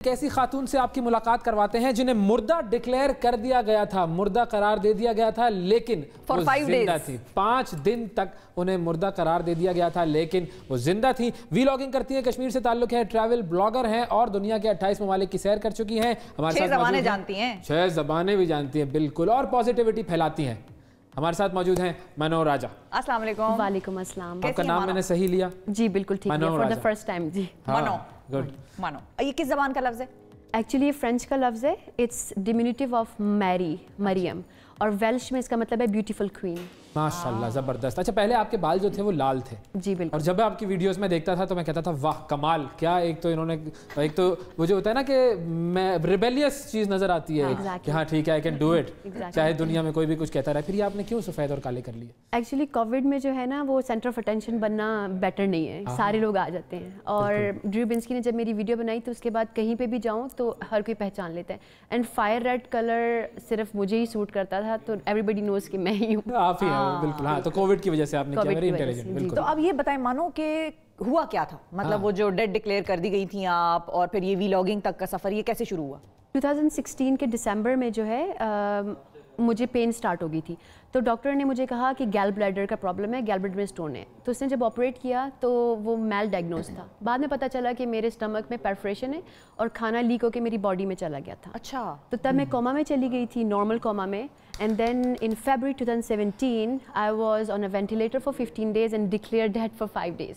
कैसी खातून से आपकी मुलाकात करवाते हैं जिन्हें मुर्दा डिक्लेयर कर दिया गया था, मुर्दा करार दे दिया गया था, लेकिन वो जिंदा थी। 5 दिन तक उन्हें मुर्दा करार दे दिया गया था, लेकिन वो जिंदा थी। वीलॉगिंग करती हैं, कश्मीर से ताल्लुक है, ट्रैवल ब्लॉगर हैं और दुनिया के 28 ममालिक की सैर कर चुकी हैं। हमारे साथ 6 ज़बानें जानती हैं, 6 ज़बानें भी जानती हैं, बिल्कुल, और पॉजिटिविटी फैलाती हैं। हमारे साथ मौजूद हैं मनो राजा। अस्सलाम वालेकुम। वालेकुम अस्सलाम। आपका नाम मैंने सही लिया? जी बिल्कुल ठीक है, फॉर द फर्स्ट टाइम। जी मनो। गुड। मनो, ये किस ज़बान का लफ्ज़ है? एक्चुअली ये फ्रेंच का लफ्ज़ है, इट्स डिमिनुटिव ऑफ मैरी, मरियम, और वेल्श में इसका मतलब है ब्यूटीफुल क्वीन। माशाल्लाह, ज़बरदस्त। अच्छा, पहले आपके बाल जो थे वो लाल थे? जी बिल्कुल। और जब आपकी वीडियोस में देखता था तो मैं कहता था वाह कमाल, क्या एक तो इन्होंने, एक तो वो जो होता है ना कि मैं रिबेलियस चीज़ नज़र आती है कि हाँ ठीक है, आई कैन डू इट, चाहे दुनिया में कोई भी कुछ कहता रहे। फिर ये आपने क्यों सफ़ेद और काले कर लिए? एक्चुअली कोविड में जो है ना, वो सेंटर ऑफ अटेंशन बनना बेटर नहीं है, सारे लोग आ जाते हैं। और ड्रू बिन्स्की ने जब मेरी वीडियो बनाई तो उसके बाद कहीं पे भी जाऊँ तो हर कोई पहचान लेता है। एंड फायर रेड कलर सिर्फ मुझे ही सूट करता था, तो एवरीबडी नोज कि मैं ही हूँ। आप ही हैं, बिल्कुल। हाँ, तो कोविड की वजह से आपने किया, वेरी इंटेलिजेंट, बिल्कुल। तो अब ये बताएं मानो कि हुआ क्या था, मतलब वो जो डेड डिक्लेयर कर दी गई थी आप, और फिर ये वीलॉगिंग तक का सफ़र, ये कैसे शुरू हुआ? 2016 के दिसंबर में जो है मुझे पेन स्टार्ट हो गई थी, तो डॉक्टर ने मुझे कहा कि गैल ब्लैडर का प्रॉब्लम है, गैल ब्लैडर में स्टोन है। तो उसने जब ऑपरेट किया तो वो मेल डायग्नोज था। बाद में पता चला कि मेरे स्टमक में परफोरेशन है और खाना लीक होकर मेरी बॉडी में चला गया था। अच्छा। तो तब मैं कोमा में चली गई थी, नॉर्मल कोमा में। And then in February 2017 I was on a ventilator for 15 days and declare dead for 5 days।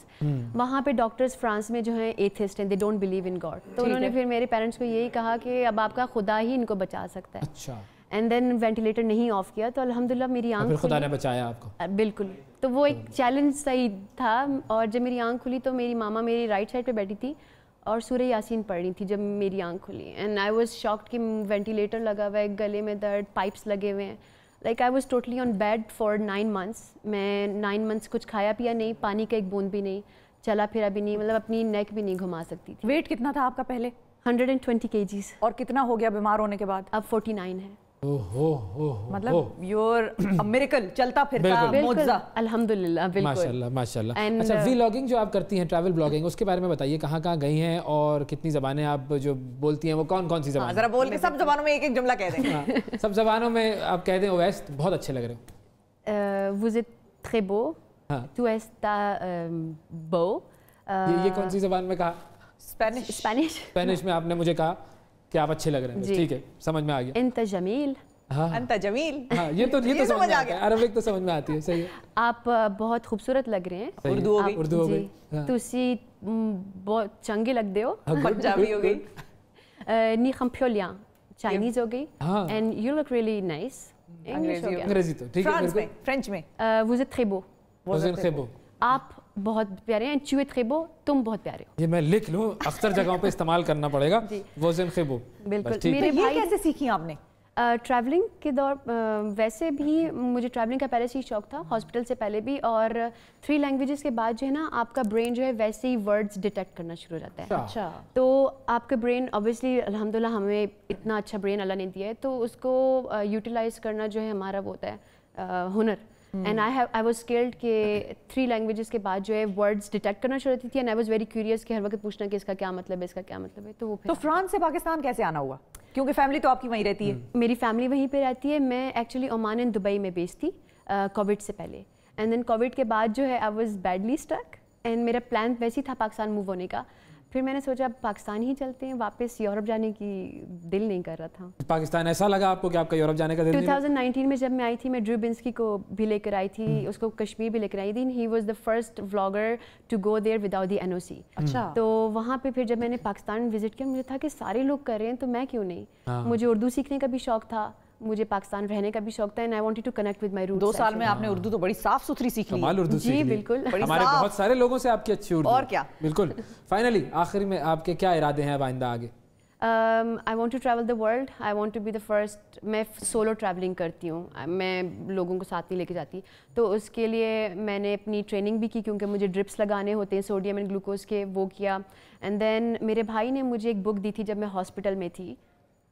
वहाँ पे डॉक्टर्स फ्रांस में जो हैं एथिस्ट हैं, they don't believe in God. तो उन्होंने फिर मेरे पेरेंट्स को यही कहा कि अब आपका खुदा ही इनको बचा सकता है। अच्छा। एंड देन वेंटिलेटर नहीं ऑफ किया, तो अल्हम्दुलिल्लाह मेरी आंख खुली। खुदा ने बचाया आपको। बिल्कुल। तो वो एक चैलेंज सही था। और जब मेरी आंख खुली तो मेरी मामा मेरी राइट साइड पे बैठी थी और सूरह यासीन पढ़ रही थी जब मेरी आंख खुली। एंड आई वाज शॉक्ड कि वेंटिलेटर लगा हुआ है, गले में दर्द, पाइप्स लगे हुए हैं। Like I was totally on bed for 9 months। मैं 9 months कुछ खाया पिया नहीं, पानी का एक बूंद भी नहीं, चला फिरा भी नहीं, मतलब अपनी नेक भी नहीं घुमा सकती थी। वेट कितना था आपका पहले? 120 kgs। और कितना हो गया बीमार होने के बाद? अब 49 है। मतलब योर अ मिरेकल, चलता फिरता मौजज़ा। अल्हम्दुलिल्लाह, बिल्कुल। माशाल्लाह माशाल्लाह। अच्छा, व्लॉगिंग जो आप करती हैं, ट्रैवल ब्लॉगिंग, उसके बारे में बताइए, कहाँ कहाँ गई हैं और कितनी ज़बानें आप जो बोलती हैं, वो कौन कौन सी ज़बान? ज़रा बोल के सब ज़बानों में एक एक जुमला कह दें। सब ज़बानों में आप कह दें। ओवैस, बहुत अच्छे लग रहे हो। Vous êtes très beau। Tu es beau। ये कौन सी ज़बान में कहा? स्पेनिश में आपने मुझे कहा कि आप अच्छे लग रहे हैं। ठीक है, समझ में आ गया। इंत जमील। हाँ, अंत जमील। हाँ, ये तो समझ में आ गया। अरबिक तो समझ में आती है, सही है। आप बहुत खूबसूरत लग रहे हैं। उर्दू हो गई। तुसी बहुत चंगे लगते हो। पंजाबी हो गई। नी खम्प्योलिया चाइनीज हो गई। And you look really nice. अंग्रेजी तो ठीक है। फ्रेंच में vous êtes très beau। आप बहुत प्यारे हैं। tu es très beau, तुम बहुत प्यारे हो। ये मैं लिख लूं, अक्सर जगहों पे इस्तेमाल करना पड़ेगा। वज़न ख़ेबो। बिल्कुल। मेरे भाई कैसे सीखी आपने? ट्रैवलिंग के दौर वैसे भी मुझे ट्रैवलिंग का पहले से ही शौक था, हॉस्पिटल से पहले भी। और 3 languages के बाद जो है ना, आपका ब्रेन जो है वैसे ही वर्ड्स डिटेक्ट करना शुरू हो जाता है। अच्छा। तो आपका ब्रेन ऑब्वियसली अल्हम्दुलिल्लाह हमें इतना अच्छा ब्रेन अल्लाह ने दिया है, तो उसको यूटिलाइज करना जो है हमारा वो होता है हुनर। एंड आई वाज स्केर्ड कि 3 languages के बाद जो है वर्ड्स डिटेक्ट करना शुरू होती थी। And I was very curious कि हर वक्त पूछना कि इसका क्या मतलब है, इसका क्या मतलब है। तो वो तो फ्रांस से पाकिस्तान कैसे आना हुआ? क्योंकि फैमिली तो आपकी वहीं रहती है। मेरी फैमिली वहीं पे रहती है। मैं एक्चुअली ओमान एंड दुबई में बेस्ड थी कोविड से पहले। एंड देन कोविड के बाद जो है I was badly stuck. And मेरा प्लान वैसे ही था पाकिस्तान मूव होने का। फिर मैंने सोचा पाकिस्तान ही चलते हैं, वापस यूरोप जाने की दिल नहीं कर रहा था। पाकिस्तान ऐसा लगा आपको कि आपका यूरोप जाने का दिल नहीं? 2019 में जब मैं आई थी, मैं ड्रू बिन्स्की को भी लेकर आई थी, उसको कश्मीर भी लेकर आई थी। He was the first vlogger to go there without the NOC। अच्छा। तो वहाँ पे फिर जब मैंने पाकिस्तान विजिट किया, मुझे था कि सारे लोग कर रहे हैं तो मैं क्यों नहीं। मुझे उर्दू सीखने का भी शौक था, मुझे पाकिस्तान रहने का भी शौक था। And I wanted to connect with my roots. 2 साल में आपने उर्दू तो बड़ी साफ सुथरी सीख ली। कमाल उर्दू सीख ली। जी बिल्कुल। हमारे बहुत सारे लोगों से आपकी अच्छी उर्दू। और क्या। बिल्कुल। फाइनली आखिर में आपके क्या इरादे हैं अब आइंदा आगे? I want to travel the world. I want to be the first. मैं सोलो ट्रैवलिंग करती हूँ, मैं लोगों को साथ नहीं लेके जाती। तो उसके लिए मैंने अपनी ट्रेनिंग भी की, क्योंकि मुझे ड्रिप्स लगाने होते हैं सोडियम एंड ग्लूकोज के, वो किया। एंड देन मेरे भाई ने मुझे एक बुक दी थी जब मैं हॉस्पिटल में थी,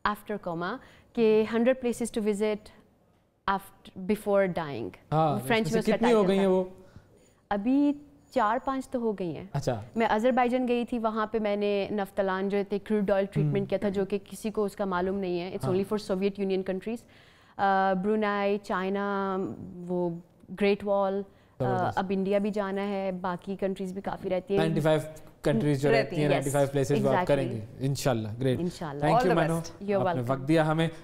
आफ्टर कोमा, के 100 places to visit after before dying। French में कितनी हो गई हैं वो? अभी 4-5 تو ہو گئی ہیں. اچھا. میں آذربائیجان گئی تھی, وہاں پہ میں نے نفتالان جو تھے کروڈ آئل ٹریٹمنٹ کیا تھا, جو کہ کسی کو اس کا معلوم نہیں ہے. It's only for Soviet Union countries. Brunei, China, وہ گریٹ وال, اب انڈیا بھی جانا ہے, باقی کنٹریز بھی کافی رہتی ہیں. 95 کنٹریز جو رہتی ہیں, 95 پلیسز وہ آپ کریں گے انشاءاللہ. گریٹ, انشاءاللہ. تھینک یو مینو, آپ نے وقت دیا ہمیں.